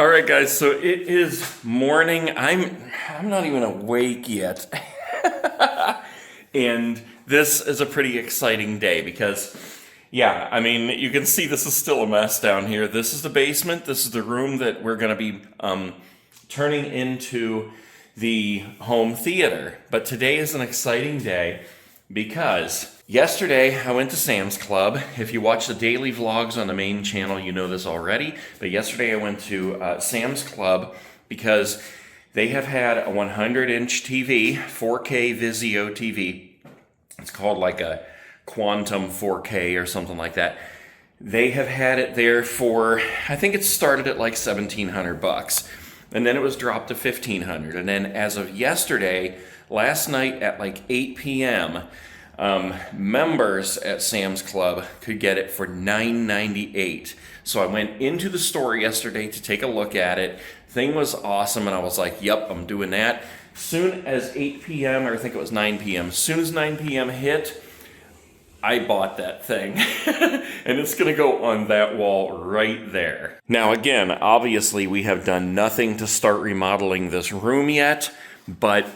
All right, guys, so it is morning. I'm not even awake yet. And this is a pretty exciting day because, yeah, I mean, you can see this is still a mess down here. This is the basement. This is the room that we're going to be turning into the home theater. But today is an exciting day because yesterday I went to Sam's Club. If you watch the daily vlogs on the main channel, you know this already. But yesterday I went to Sam's Club because they have had a 100-inch TV, 4K Vizio TV. It's called like a Quantum 4K or something like that. They have had it there for, I think it started at like $1,700. And then it was dropped to $1,500. And then as of yesterday, last night at like 8 p.m., members at Sam's Club could get it for $9.98. So I went into the store yesterday to take a look at it. Thing was awesome, and I was like, yep, I'm doing that. Soon as 8 p.m., or I think it was 9 p.m., as soon as 9 p.m. hit, I bought that thing. And it's gonna go on that wall right there. Now again, obviously we have done nothing to start remodeling this room yet, but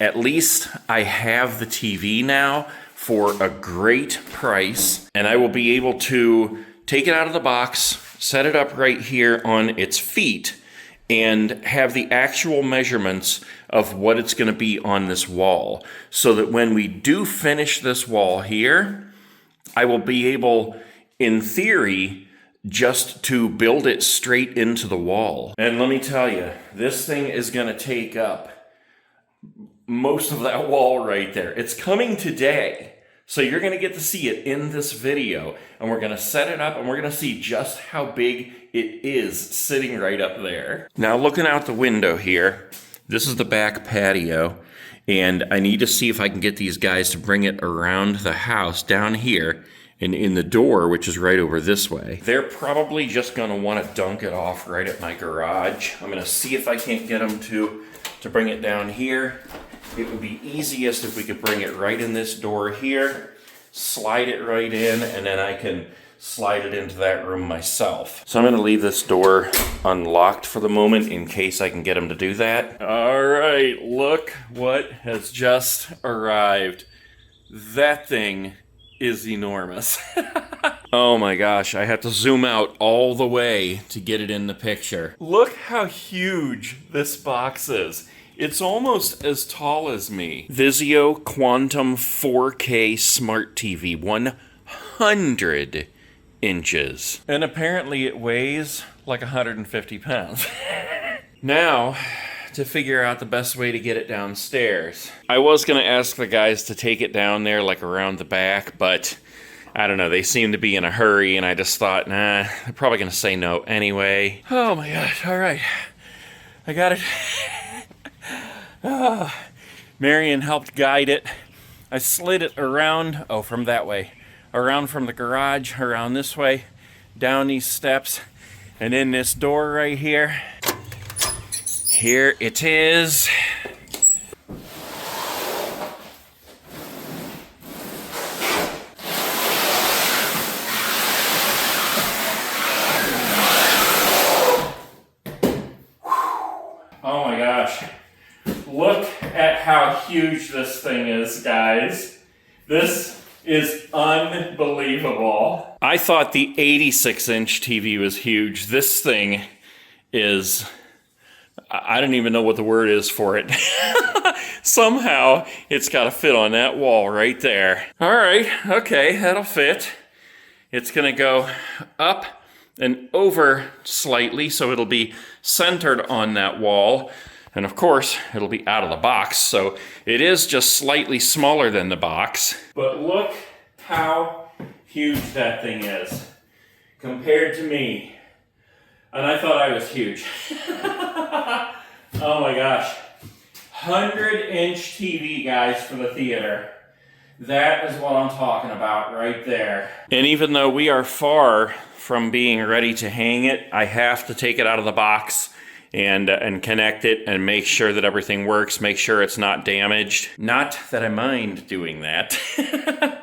at least I have the TV now for a great price, and I will be able to take it out of the box, set it up right here on its feet, and have the actual measurements of what it's going to be on this wall, so that when we do finish this wall here, I will be able, in theory, just to build it straight into the wall. And let me tell you, this thing is going to take up most of that wall right there. It's coming today, so you're going to get to see it in this video, and we're going to set it up and we're going to see just how big it is sitting right up there. Now looking out the window here, this is the back patio, and I need to see if I can get these guys to bring it around the house down here and in the door, which is right over this way. They're probably just going to want to dunk it off right at my garage. I'm going to see if I can't get them to bring it down here. It would be easiest if we could bring it right in this door here, slide it right in, and then I can slide it into that room myself. So I'm going to leave this door unlocked for the moment in case I can get them to do that. All right, look what has just arrived. That thing is enormous. Oh my gosh, I have to zoom out all the way to get it in the picture. Look how huge this box is. It's almost as tall as me. Vizio Quantum 4K Smart TV, 100 inches. And apparently it weighs like 150 pounds. Now, to figure out the best way to get it downstairs. I was gonna ask the guys to take it down there like around the back, but I don't know, they seem to be in a hurry, and I just thought, nah, they're probably gonna say no anyway. Oh my gosh, all right. I got it. Marion helped guide it. I slid it around, from that way. Around from the garage, around this way, down these steps, and in this door right here. Here it is. Oh my gosh. Look at how huge this thing is, guys. This is unbelievable. I thought the 86-inch TV was huge. This thing is, I don't even know what the word is for it. Somehow it's got to fit on that wall right there. All right, okay, that'll fit. It's gonna go up and over slightly, so it'll be centered on that wall. And of course, it'll be out of the box, so it is just slightly smaller than the box. But look how huge that thing is compared to me. And I thought I was huge. Oh my gosh. 100-inch TV, guys, for the theater. That is what I'm talking about right there. And even though we are far from being ready to hang it, I have to take it out of the box and connect it and make sure that everything works, make sure it's not damaged. Not that I mind doing that.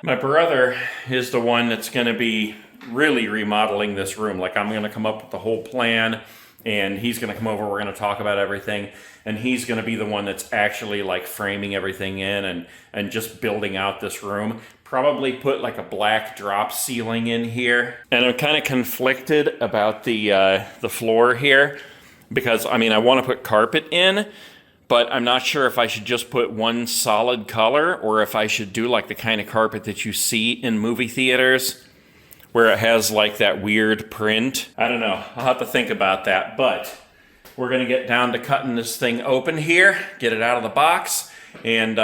My brother is the one that's gonna be really remodeling this room. Like, I'm gonna come up with the whole plan and he's going to come over. We're going to talk about everything, and he's going to be the one that's actually like framing everything in and just building out this room. Probably put like a black drop ceiling in here. And I'm kind of conflicted about the floor here because, I mean, I want to put carpet in, but I'm not sure if I should just put one solid color or if I should do like the kind of carpet that you see in movie theaters where it has like that weird print. I don't know. I'll have to think about that, but we're gonna get down to cutting this thing open here, get it out of the box, and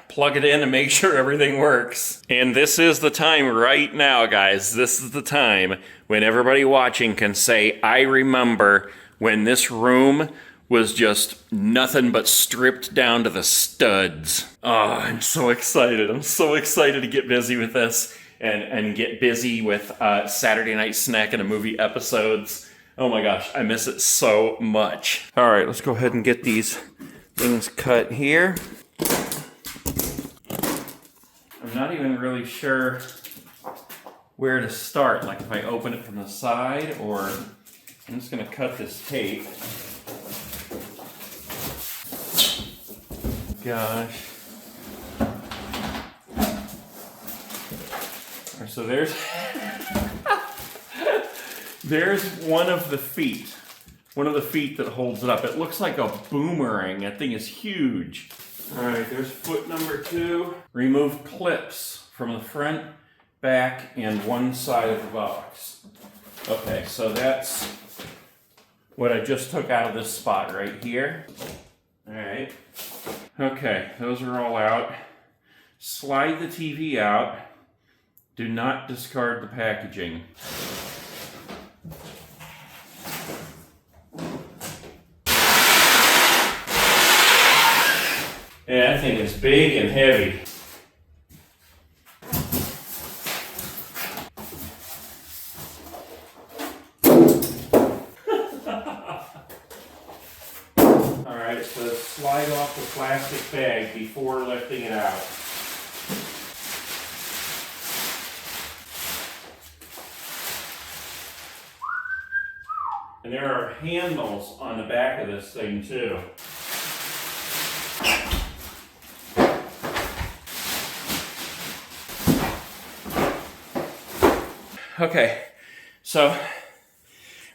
plug it in and make sure everything works. And this is the time right now, guys. This is the time when everybody watching can say, I remember when this room was just nothing but stripped down to the studs. Oh, I'm so excited. I'm so excited to get busy with this. And get busy with Saturday Night Snack and a movie episodes. Oh my gosh, I miss it so much. All right, let's go ahead and get these things cut here. I'm not even really sure where to start, like if I open it from the side or I'm just gonna cut this tape. Gosh. So there's one of the feet that holds it up. It looks like a boomerang. That thing is huge. All right, there's foot number 2. Remove clips from the front, back, and one side of the box. Okay, so that's what I just took out of this spot right here. All right. Okay, those are all out. Slide the TV out. Do not discard the packaging. Yeah, that thing is big and heavy. All right, so slide off the plastic bag before lifting it out. And there are handles on the back of this thing too. Okay, so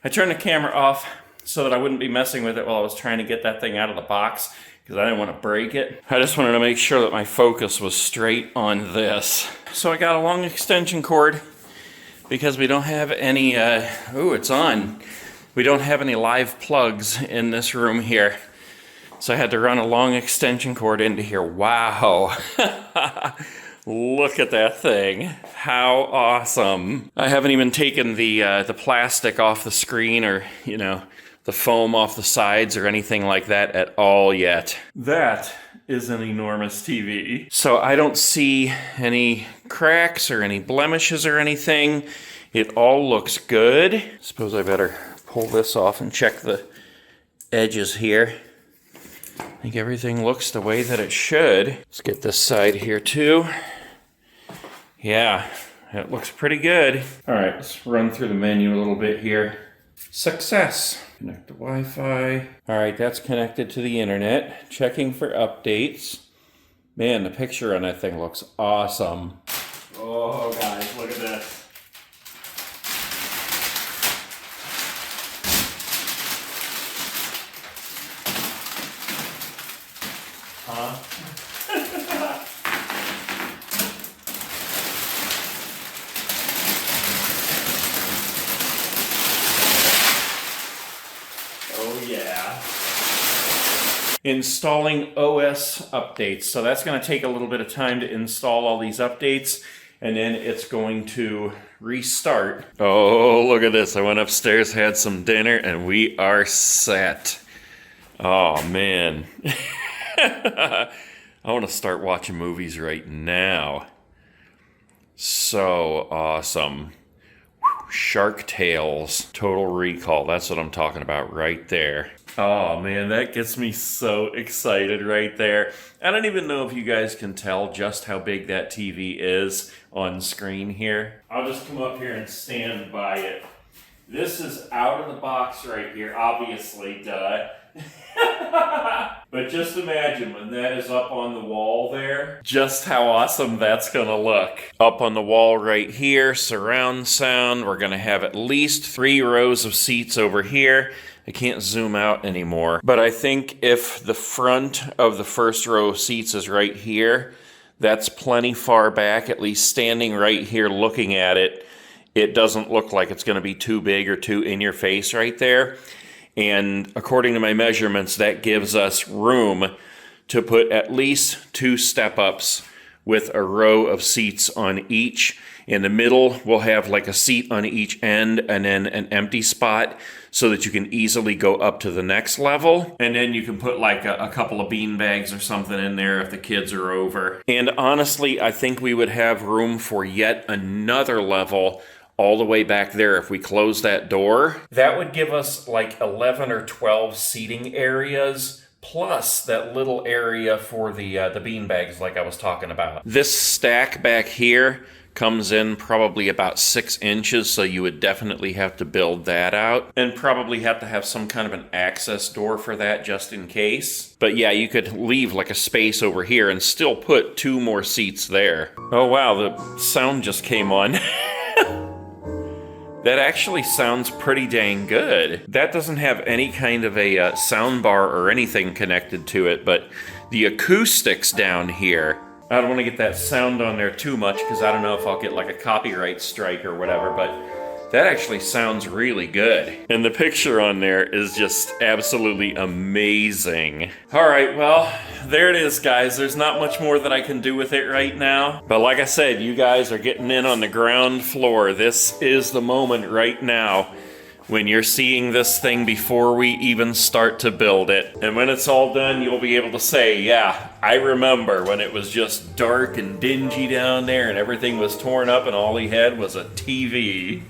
I turned the camera off so that I wouldn't be messing with it while I was trying to get that thing out of the box because I didn't want to break it. I just wanted to make sure that my focus was straight on this. So I got a long extension cord because we don't have any, oh, it's on. We don't have any live plugs in this room here. So I had to run a long extension cord into here. Wow. Look at that thing. How awesome. I haven't even taken the plastic off the screen or, you know, the foam off the sides or anything like that at all yet. That is an enormous TV. So I don't see any cracks or any blemishes or anything. It all looks good. Suppose I better pull this off and check the edges here. I think everything looks the way that it should. Let's get this side here too. Yeah, it looks pretty good. All right, let's run through the menu a little bit here. Success. Connect to Wi-Fi. All right, that's connected to the internet. Checking for updates. Man, the picture on that thing looks awesome. Oh, guys, look at this. Huh? Oh yeah. Installing OS updates. So that's going to take a little bit of time to install all these updates, and then it's going to restart. Oh, look at this. I went upstairs, had some dinner, and we are set. Oh man. I want to start watching movies right now. So awesome. Shark Tales, Total Recall. That's what I'm talking about right there. Oh man, that gets me so excited right there. I don't even know if you guys can tell just how big that TV is on screen here. I'll just come up here and stand by it This is out of the box right here, obviously, duh. But just imagine when that is up on the wall there, just how awesome that's gonna look. Up on the wall right here, surround sound. We're gonna have at least 3 rows of seats over here. I can't zoom out anymore, but I think if the front of the first row of seats is right here, that's plenty far back, at least standing right here looking at it. It doesn't look like it's gonna be too big or too in your face right there. And according to my measurements, that gives us room to put at least 2 step-ups with a row of seats on each. In the middle, we'll have like a seat on each end and then an empty spot so that you can easily go up to the next level. And then you can put like a couple of bean bags or something in there if the kids are over. And honestly, I think we would have room for yet another level all the way back there if we close that door. That would give us like 11 or 12 seating areas, plus that little area for the bean bags like I was talking about. This stack back here comes in probably about 6 inches, so you would definitely have to build that out and probably have to have some kind of an access door for that just in case. But yeah, you could leave like a space over here and still put 2 more seats there. Oh wow, the sound just came on. That actually sounds pretty dang good. That doesn't have any kind of a sound bar or anything connected to it, but the acoustics down here, I don't want to get that sound on there too much because I don't know if I'll get like a copyright strike or whatever, but that actually sounds really good. And the picture on there is just absolutely amazing. All right, well, there it is, guys. There's not much more that I can do with it right now. But like I said, you guys are getting in on the ground floor. This is the moment right now when you're seeing this thing before we even start to build it. And when it's all done, you'll be able to say, yeah, I remember when it was just dark and dingy down there and everything was torn up and all he had was a TV.